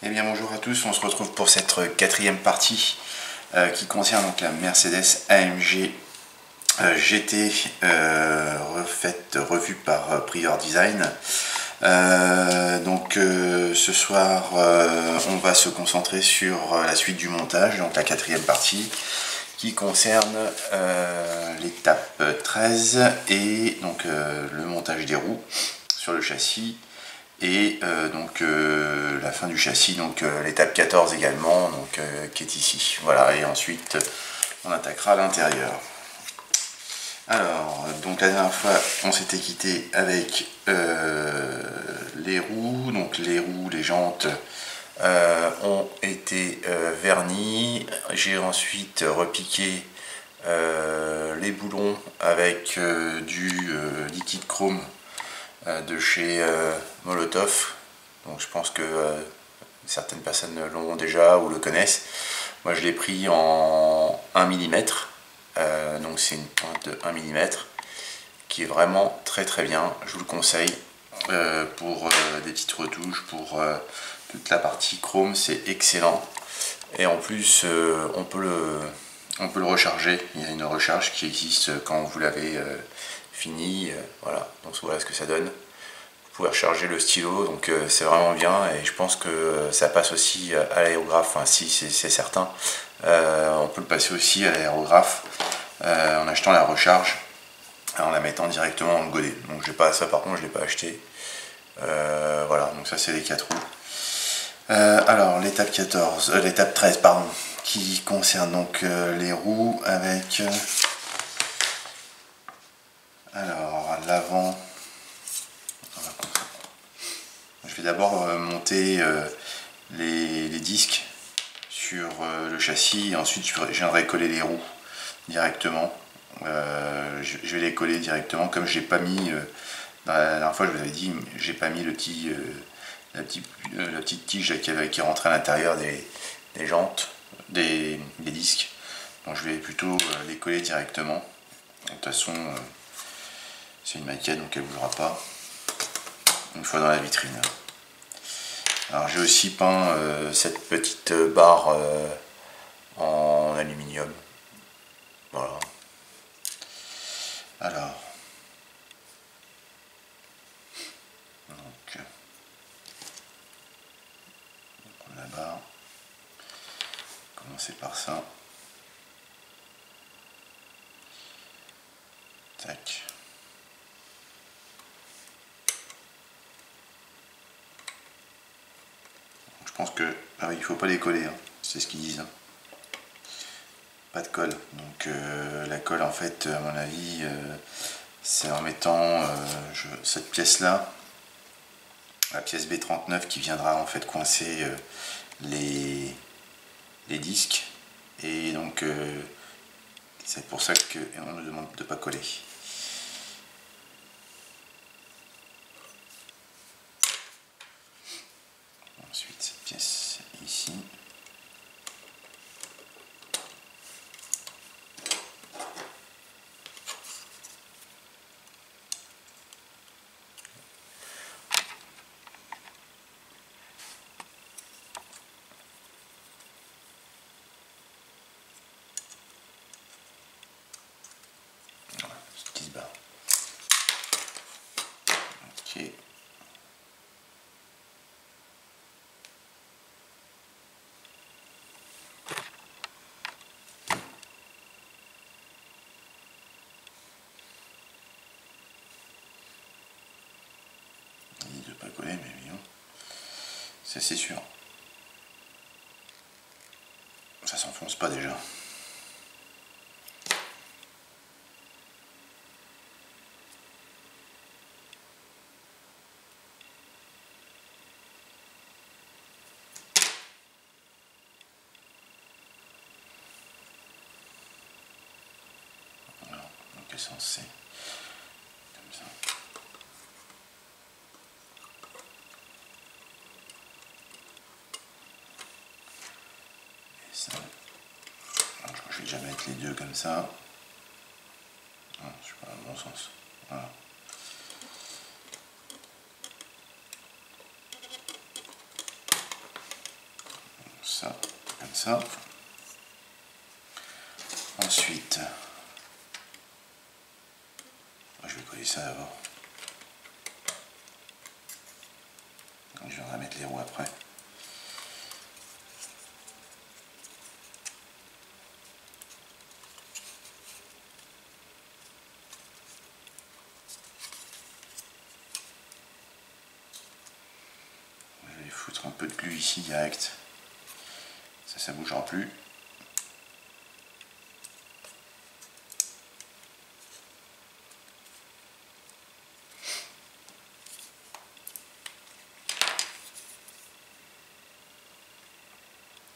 Eh bien bonjour à tous, on se retrouve pour cette quatrième partie qui concerne donc la Mercedes AMG GT revue par Prior Design. Ce soir on va se concentrer sur la suite du montage, donc la quatrième partie qui concerne l'étape 13 et donc le montage des roues sur le châssis. Et la fin du châssis, donc l'étape 14 également, qui est ici. Voilà, et ensuite on attaquera l'intérieur. Alors, donc la dernière fois on s'était quitté avec les roues, donc les jantes ont été vernies. J'ai ensuite repiqué les boulons avec du liquide chrome de chez Molotov. Donc je pense que certaines personnes l'ont déjà ou le connaissent. Moi je l'ai pris en 1 mm, donc c'est une pointe de 1 mm qui est vraiment très très bien, je vous le conseille pour des petites retouches, pour toute la partie chrome, c'est excellent. Et en plus on peut le recharger, il y a une recharge qui existe quand vous l'avez fini, voilà, donc voilà ce que ça donne. Vous pouvez recharger le stylo, donc c'est vraiment bien, et je pense que ça passe aussi à l'aérographe, enfin si c'est certain, on peut le passer aussi à l'aérographe en achetant la recharge, en la mettant directement dans le godet. Donc j'ai pas ça, par contre je l'ai pas acheté. Voilà, donc ça c'est les 4 roues. Alors l'étape 13 pardon, qui concerne donc les roues avec alors l'avant. Je vais d'abord monter les disques sur le châssis et ensuite je viendrai coller les roues directement. Je vais les coller directement, comme j'ai pas mis la dernière fois je vous avais dit, j'ai pas mis la petite tige qui est rentrée à l'intérieur des jantes, des disques. Donc je vais plutôt les coller directement. De toute façon c'est une maquette donc elle ne bougera pas une fois dans la vitrine. Alors j'ai aussi peint cette petite barre en aluminium. Voilà. Alors donc la barre. Commencer par ça. Tac. Je pense que il faut pas les coller, hein. C'est ce qu'ils disent. Hein. Pas de colle. Donc la colle en fait à mon avis c'est en mettant cette pièce là, la pièce B39 qui viendra en fait coincer les disques, et donc c'est pour ça qu'on nous demande de ne pas coller. Ensuite cette pièce ici. Ok. Il dit de pas coller, mais oui, ça c'est sûr. Ça s'enfonce pas déjà. Censé comme ça. Et ça. Alors, je crois que je vais déjà mettre les deux comme ça. Non, je suis pas dans le bon sens. Voilà. ça, comme ça. Ensuite, je vais coller ça d'abord. Je viendrai mettre les roues après. Je vais foutre un peu de glu ici direct. Ça bougera plus.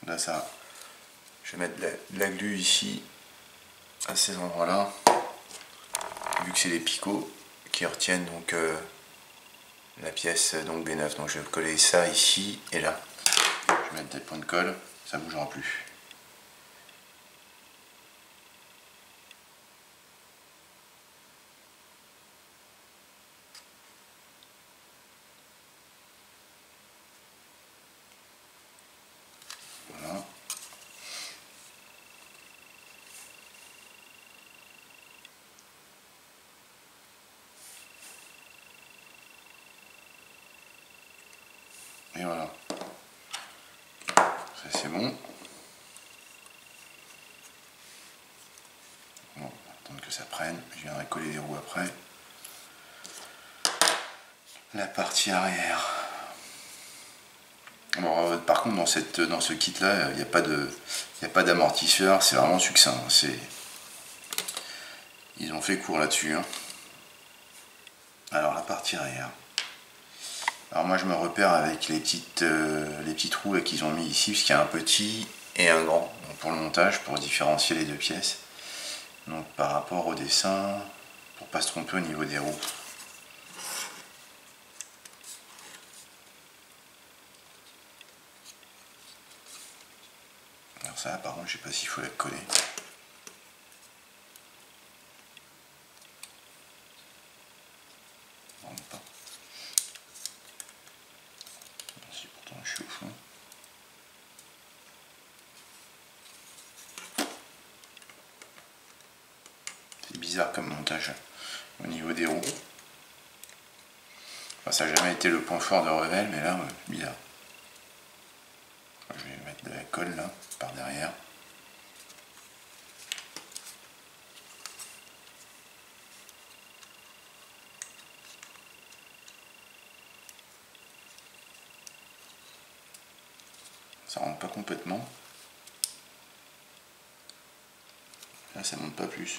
Là ça, je vais mettre de la glu ici, à ces endroits-là, vu que c'est les picots qui retiennent donc la pièce donc B9. Donc je vais coller ça ici et là. Je vais mettre des points de colle, ça ne bougera plus. Voilà. Et voilà. Ça c'est bon. Bon, attendre que ça prenne. Je viendrai coller les roues après. La partie arrière. Bon, par contre, dans ce kit-là, il n'y a pas d'amortisseur. C'est vraiment succinct. Ils ont fait court là-dessus. Hein. Alors, la partie arrière. Alors moi, je me repère avec les petits trous qu'ils ont mis ici, puisqu'il y a un petit et un grand. Donc, pour le montage, pour différencier les deux pièces. Donc, par rapport au dessin, pour pas se tromper au niveau des roues. Alors ça, par contre, je sais pas s'il faut la coller. Non, pas. Si pourtant je suis au fond. C'est bizarre comme montage au niveau des roues. Enfin, ça n'a jamais été le point fort de Revel, mais là, bizarre. Je vais mettre de la colle là, par derrière. Ça rentre pas complètement. Là, ça monte pas plus.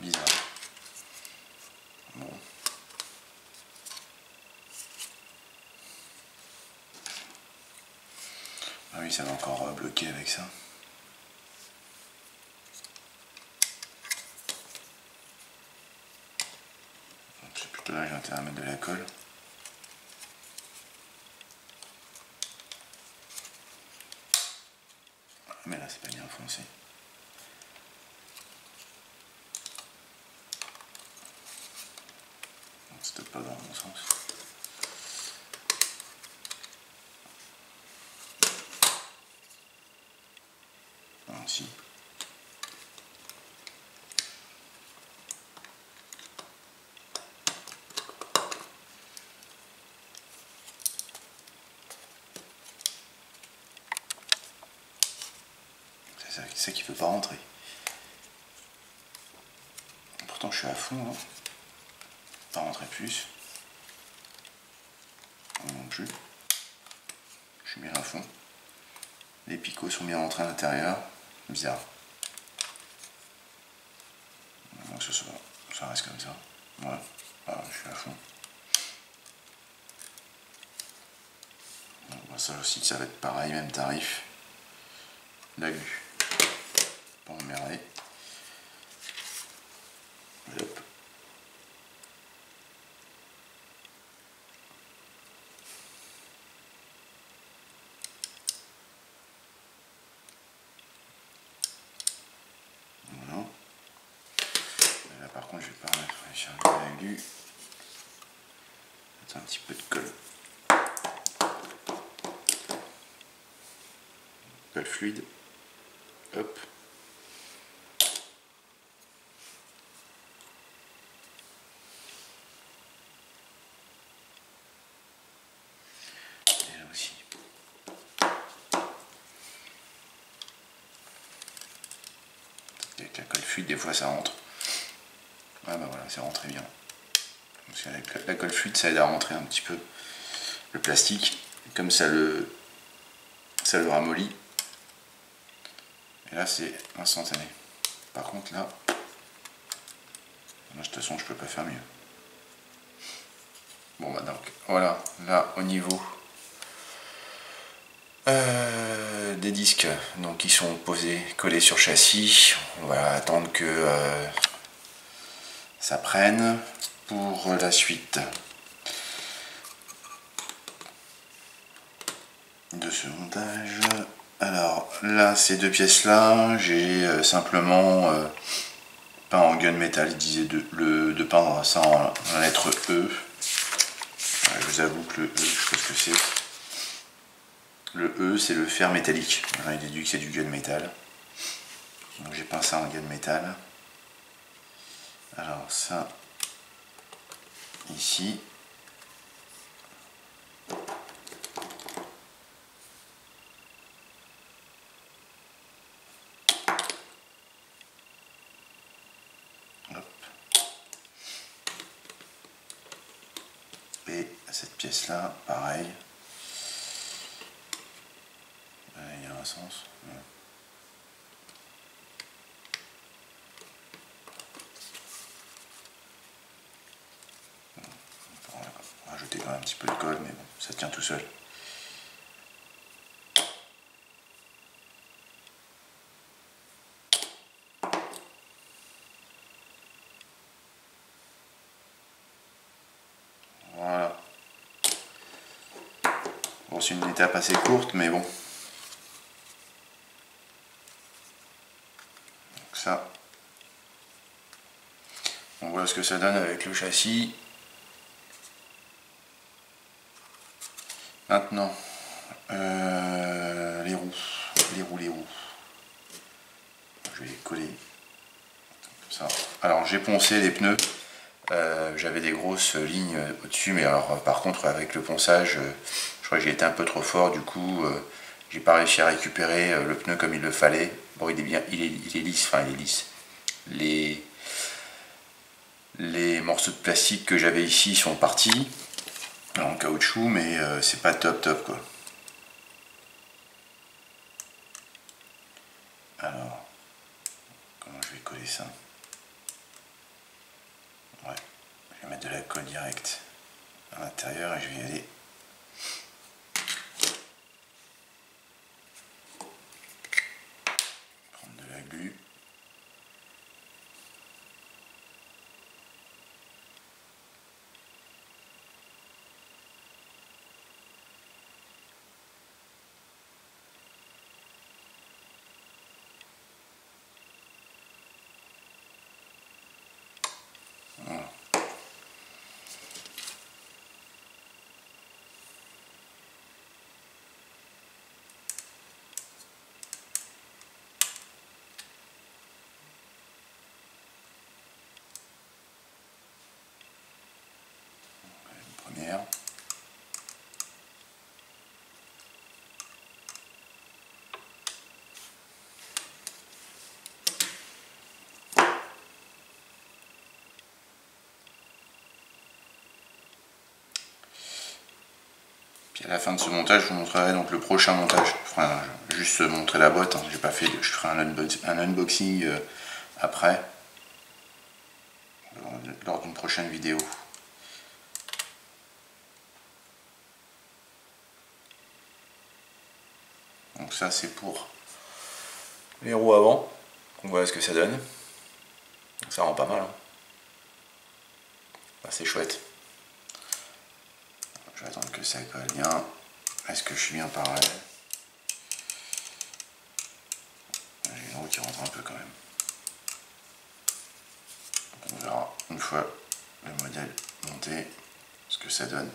Bizarre. Bon. Ah oui, ça va encore bloquer avec ça. C'est plutôt là que j'ai intérêt à mettre de la colle. Mais là, c'est pas bien foncé. C'était pas dans le bon sens. Non, si. C'est ça qui ne peut pas rentrer. Pourtant, je suis à fond. Hein. Pas rentrer plus. Non plus. Je suis bien à fond. Les picots sont bien rentrés à l'intérieur. Bizarre. Donc ça reste comme ça. Voilà. Ah, je suis à fond. Donc, ça aussi, ça va être pareil, même tarif. La glu. Pas emmerder. Hop. sur le glu. Mettre un petit peu de colle. Colle fluide. Hop. Et là aussi. Avec la colle fluide, des fois ça rentre. Ah bah voilà, c'est rentré bien. Parce qu'avec la colle fluide, ça aide à rentrer un petit peu le plastique. Comme ça le ramollit. Et là, c'est instantané. Par contre, là, de toute façon, je peux pas faire mieux. Bon, bah donc, voilà. Là, au niveau des disques, donc ils sont posés, collés sur châssis. On va attendre que ça prenne pour la suite de ce montage. Alors là, ces deux pièces là, j'ai simplement peint en gunmetal. Il disait de peindre ça en lettre E. Je vous avoue que le E, je sais pas ce que c'est. Le E, c'est le fer métallique. J'en ai déduit que c'est du gunmetal. Donc j'ai peint ça en gunmetal. Alors ça, ici. Hop. Et cette pièce là, pareil. Il y a un sens. On va rajouter quand même un petit peu de colle, mais bon, ça tient tout seul. Voilà. Bon, c'est une étape assez courte, mais bon. Donc ça, on voit ce que ça donne avec le châssis. Maintenant, les roues. Je vais les coller comme ça. Alors j'ai poncé les pneus. J'avais des grosses lignes au-dessus, mais alors par contre avec le ponçage, je crois que j'ai été un peu trop fort. Du coup, j'ai pas réussi à récupérer le pneu comme il le fallait. Bon, il est bien, il est lisse. Enfin, il est lisse. Les morceaux de plastique que j'avais ici sont partis en caoutchouc, mais c'est pas top quoi. Alors, comment je vais coller ça? Ouais, je vais mettre de la colle directe à l'intérieur et je vais y aller. Prendre de la glu. Voilà. Une première. Puis à la fin de ce montage, je vous montrerai donc le prochain montage. Enfin, juste montrer la boîte, hein. J'ai pas fait, je ferai un unboxing après, lors d'une prochaine vidéo. Donc ça c'est pour les roues avant, qu'on voit ce que ça donne. Donc ça rend pas mal, hein. Bah, c'est chouette. Je vais attendre que ça colle bien. Est-ce que je suis bien parallèle? J'ai une roue qui rentre un peu quand même. On verra une fois le modèle monté, ce que ça donne.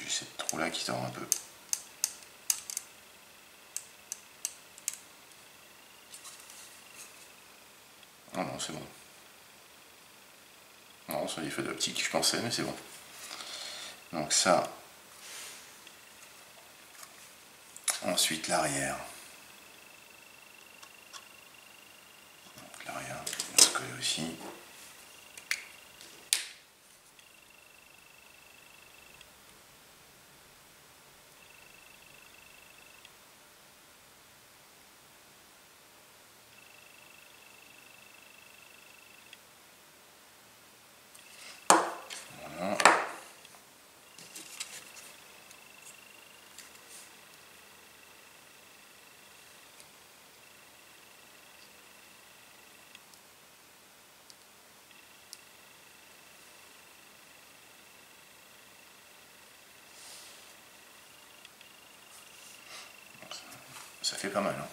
J'ai cette trou là qui tord un peu. Oh non, c'est bon. Non, c'est l'effet d'optique, je pensais, mais c'est bon. Donc ça. Ensuite l'arrière. L'arrière, on se colle aussi. Voilà. Ça fait pas mal, hein.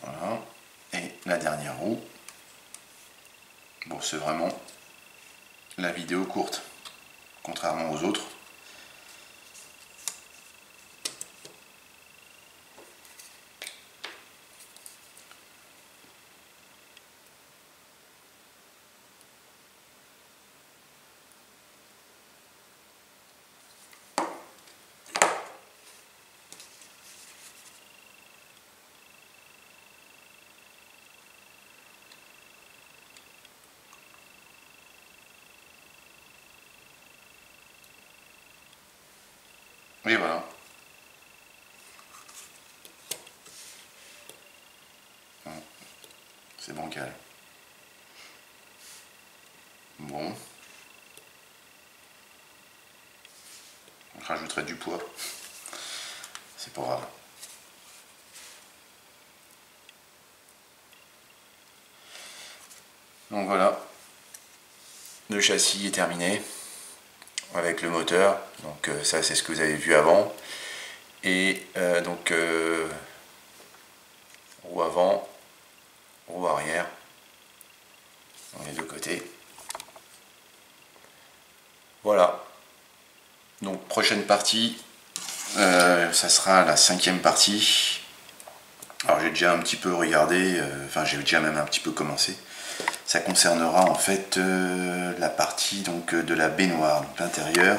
Voilà. Et la dernière roue. Bon, c'est vraiment la vidéo courte, contrairement aux autres. Et voilà. C'est bancal. Bon. Je rajouterai du poids. C'est pas grave. Donc voilà. Le châssis est terminé. Avec le moteur. Donc ça c'est ce que vous avez vu avant. Et donc roue avant, roue arrière. Dans les deux côtés. Voilà. Donc prochaine partie, ça sera la 5e partie. Alors j'ai déjà un petit peu regardé, enfin j'ai déjà même un petit peu commencé. Ça concernera en fait la partie donc de la baignoire, donc l'intérieur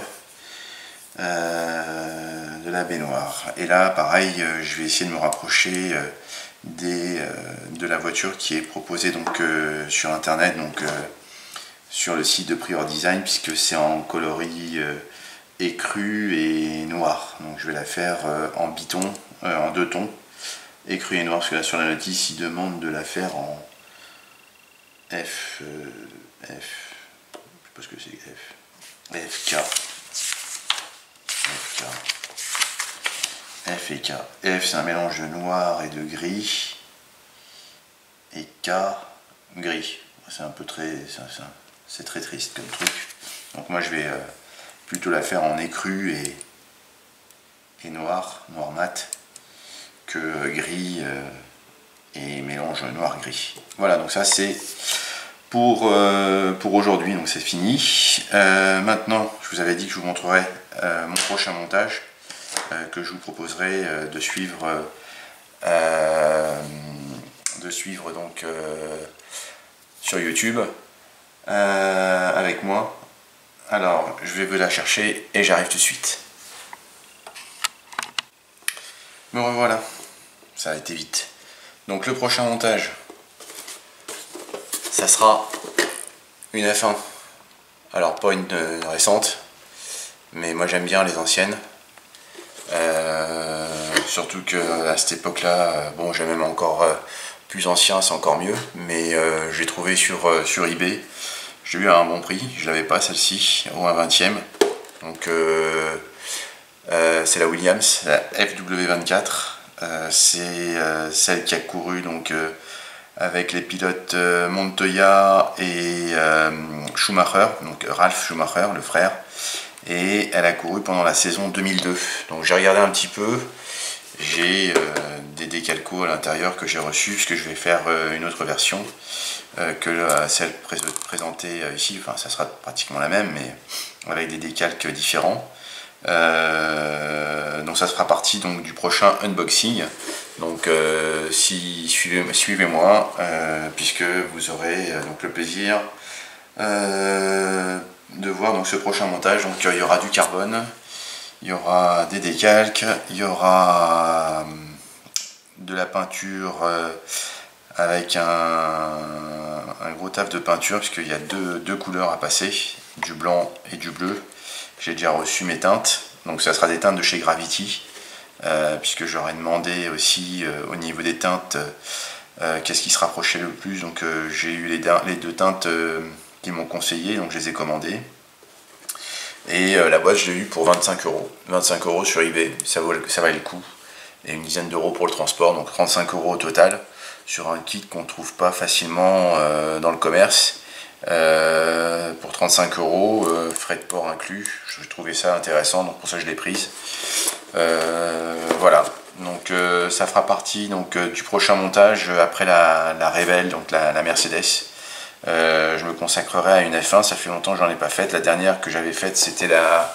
de la baignoire. Et là pareil, je vais essayer de me rapprocher de la voiture qui est proposée donc sur internet, donc sur le site de Prior Design, puisque c'est en coloris écru et noir. Donc je vais la faire en biton, en 2 tons, écru et noir, parce que là sur la notice il demande de la faire en F, je sais pas ce que c'est, FK, F et K. F c'est un mélange de noir et de gris, et K, gris. C'est un peu très, c'est très triste comme truc. Donc moi je vais plutôt la faire en écru et noir mat, que gris et mélange noir-gris. Voilà, donc ça c'est pour aujourd'hui, donc c'est fini. Maintenant, je vous avais dit que je vous montrerai mon prochain montage, que je vous proposerai de suivre donc sur YouTube avec moi. Alors, je vais vous la chercher et j'arrive tout de suite. Me revoilà, ça a été vite. Donc le prochain montage, ça sera une F1. Alors pas une récente, mais moi j'aime bien les anciennes. Surtout que à cette époque-là, bon j'ai même encore plus ancien, c'est encore mieux, mais j'ai trouvé sur eBay. J'ai eu à un bon prix, je l'avais pas celle-ci, au 1/20. Donc c'est la Williams, la FW24. C'est celle qui a couru donc avec les pilotes Montoya et Schumacher, donc Ralf Schumacher, le frère. Et elle a couru pendant la saison 2002. Donc j'ai regardé un petit peu, j'ai des décalcos à l'intérieur que j'ai reçus, puisque je vais faire une autre version que celle présentée ici. Enfin, ça sera pratiquement la même, mais avec des décalques différents. Donc ça fera partie donc, du prochain unboxing. Donc suivez-moi, puisque vous aurez donc le plaisir de voir donc, ce prochain montage. Donc il y aura du carbone, il y aura des décalques, il y aura de la peinture avec un gros taf de peinture, puisqu'il y a deux couleurs à passer, du blanc et du bleu. J'ai déjà reçu mes teintes, donc ça sera des teintes de chez Gravity, puisque j'aurais demandé aussi au niveau des teintes qu'est-ce qui se rapprochait le plus. Donc j'ai eu les deux teintes qu'ils m'ont conseillé, donc je les ai commandées. Et la boîte je l'ai eu pour 25 €. 25 € sur eBay, ça valait le coup. Et une dizaine d'euros pour le transport, donc 35 € au total, sur un kit qu'on ne trouve pas facilement dans le commerce. Pour 35 €, frais de port inclus. Je trouvais ça intéressant, donc pour ça je l'ai prise. Voilà, donc ça fera partie donc, du prochain montage après la Rebelle, donc la Mercedes. Je me consacrerai à une F1, ça fait longtemps que j'en ai pas faite. La dernière que j'avais faite c'était la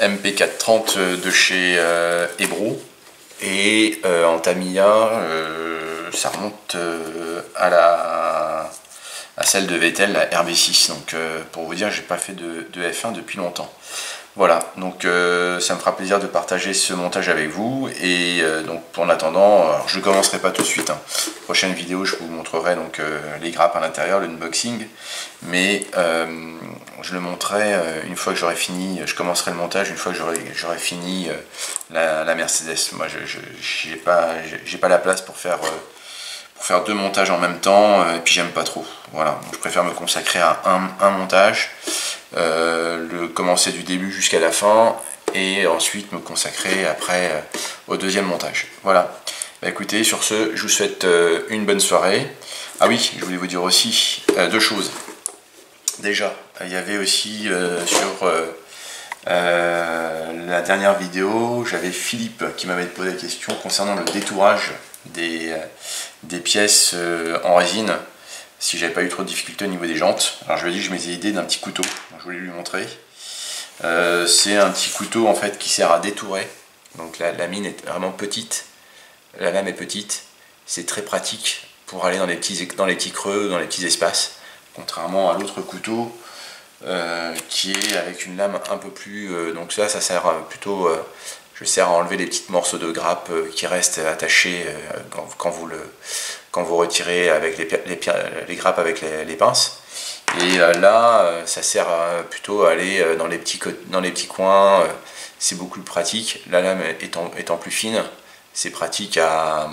MP430 de chez Ebro. Et en Tamiya, ça remonte à celle de Vettel, la RB6. Donc pour vous dire, j'ai pas fait de F1 depuis longtemps. Voilà, donc ça me fera plaisir de partager ce montage avec vous. Et donc en attendant, alors, je ne commencerai pas tout de suite. Hein. Prochaine vidéo, je vous montrerai donc les grappes à l'intérieur, l'unboxing. Mais je le montrerai une fois que j'aurai fini. Je commencerai le montage une fois que j'aurai fini la Mercedes. Moi, j'ai pas la place pour faire deux montages en même temps, et puis j'aime pas trop. Voilà, donc je préfère me consacrer à un montage, le commencer du début jusqu'à la fin, et ensuite me consacrer après au deuxième montage. Voilà. Bah écoutez, sur ce, je vous souhaite une bonne soirée. Ah oui, je voulais vous dire aussi deux choses. Déjà, il y avait aussi sur la dernière vidéo, j'avais Philippe qui m'avait posé la question concernant le détourage des pièces en résine, si j'avais pas eu trop de difficultés au niveau des jantes. Alors je lui ai dit que je m'étais aidé d'un petit couteau, donc je voulais lui montrer. C'est un petit couteau en fait qui sert à détourer. Donc la mine est vraiment petite, la lame est petite, c'est très pratique pour aller dans les petits creux, dans les petits espaces, contrairement à l'autre couteau qui est avec une lame un peu plus... donc ça sert plutôt... je sers à enlever les petits morceaux de grappe qui restent attachés quand vous retirez avec les grappes avec les pinces. Et là, ça sert plutôt à aller dans les petits coins. C'est beaucoup plus pratique. La lame étant plus fine, c'est pratique à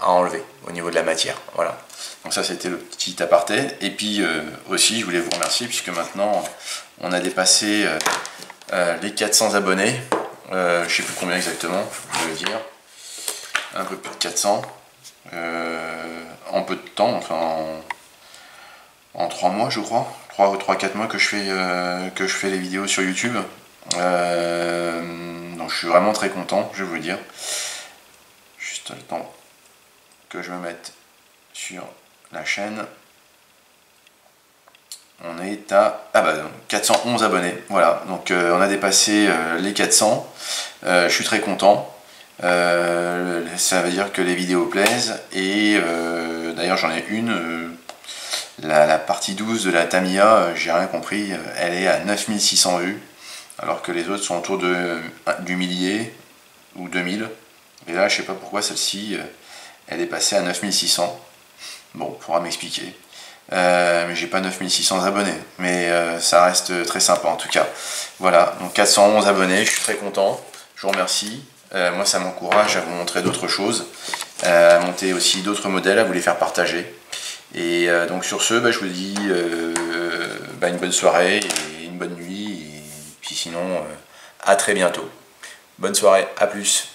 enlever au niveau de la matière. Voilà. Donc ça c'était le petit aparté. Et puis aussi je voulais vous remercier puisque maintenant on a dépassé les 400 abonnés. Je ne sais plus combien exactement, je vais le dire. Un peu plus de 400. En peu de temps, enfin en 3 mois je crois. 3-4 mois que je fais les vidéos sur YouTube. Donc je suis vraiment très content, je vais vous le dire. Juste le temps que je me mette sur la chaîne. On est à 411 abonnés, voilà, donc on a dépassé les 400, je suis très content, ça veut dire que les vidéos plaisent, et d'ailleurs j'en ai une, la partie 12 de la Tamiya, j'ai rien compris, elle est à 9600 vues, alors que les autres sont autour du millier ou 2000, et là je sais pas pourquoi celle-ci, elle est passée à 9600, bon, on pourra m'expliquer. Mais j'ai pas 9600 abonnés, mais ça reste très sympa en tout cas. Voilà, donc 411 abonnés, je suis très content, je vous remercie. Moi ça m'encourage à vous montrer d'autres choses, à monter aussi d'autres modèles, à vous les faire partager. Et donc sur ce, je vous dis une bonne soirée et une bonne nuit, et puis sinon à très bientôt. Bonne soirée, à plus.